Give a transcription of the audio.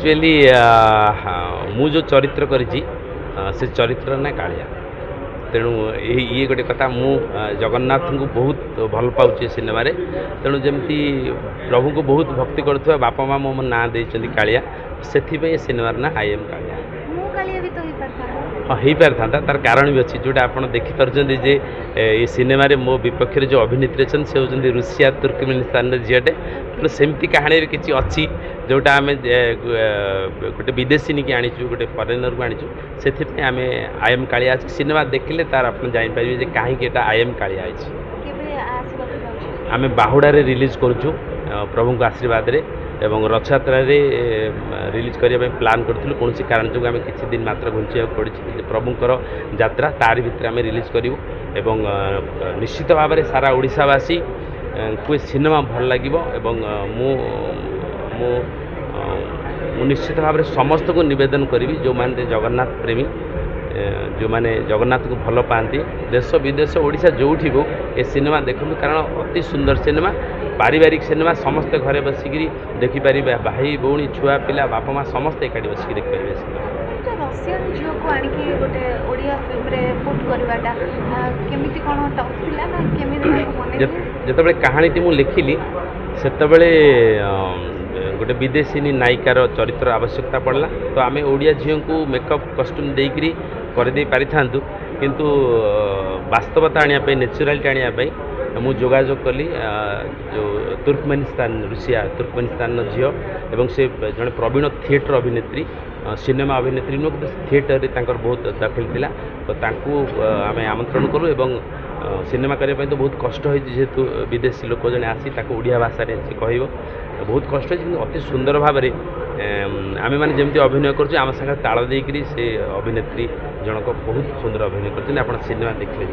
Actually मु जो चरित्र करिछि से चरित्र ना कालिया तेणु ये गोटे कथा मु जगन्नाथ को बहुत भल पाऊँ सिनेमा तेणु जमती प्रभु को बहुत भक्ति करुवा बापा माँ मो ना देते कालिया से सिनेमार ना आई एम कालिया हाँ हो पारि था तार कारण भी अच्छी जोटा आप देखिपुं जे ये सिनेमा मो विपक्ष जो अभिनेत्री अच्छे से होती रुषिया तुर्कमेनिस्तान झीटे तेणु सेमती कहानी किसी अच्छी जोटा आम गोटे विदेशी की आनीचु गोटे फरेनर को आनीचु से आम आई एम कालिया सिनेमा देखिले तार आप जापर कहीं आई एम कालिया आम बाहुड़े रिलीज करुँ प्रभु आशीर्वाद रे एवं रथयात्रा रिलीज करने प्लान करूँ कौन कारण जो आम किसी दिन मात्र घुंचा पड़ी प्रभुंर यात्रा तार भितर आम रिलीज करूँ एवं निश्चित भाव में सारा ओडिशावासी को सिनेमा भल लगे मु निश्चित भाव में समस्त को निवेदन करी जो मैंने जगन्नाथ प्रेमी जो मैंने जगन्नाथ को भल पाती देश विदेश ओडिशा जोठी हो ए सिनेमा देखूँ कारण अति सुंदर सिनेमा पारिवारिक सिनेमा समस्ते घरे बसिक देखिपारे भाई भौणी छुआ पिला बापा माँ समस्ते एकाठी बसिक देखिपारे सिनेमा जिते कहानी मुझे लिखिली से गोटे विदेशी नायिकार चरित्र आवश्यकता पड़ला तो आम ओडिया झील को मेकअप कस्ट्यूम देकरी करदे पारि थांतु किंतु वास्तवता आने नेचुरालिटी आने मु जोगाजोग कली जो तुर्कमेनिस्तान रुषिया तुर्कमेनिस्तान झील एवं से जड़े प्रवीण थिएटर अभिनेत्री सिनेमा अभिनेत्री नुह कि थिएटर बहुत दाखिल थिला तो आम आमंत्रण कलु एवं सिनेमा करने तो बहुत कष्ट जेहेतु विदेशी लोक जड़े आसी ओडिया भाषा से कह बहुत कष्ट अति सुंदर भाव में आम मैंने जमी अभिनय कर आम सागर ताल देकरी से अभिनेत्री जनक बहुत सुंदर अभिनय कर सिनेमा देखिए।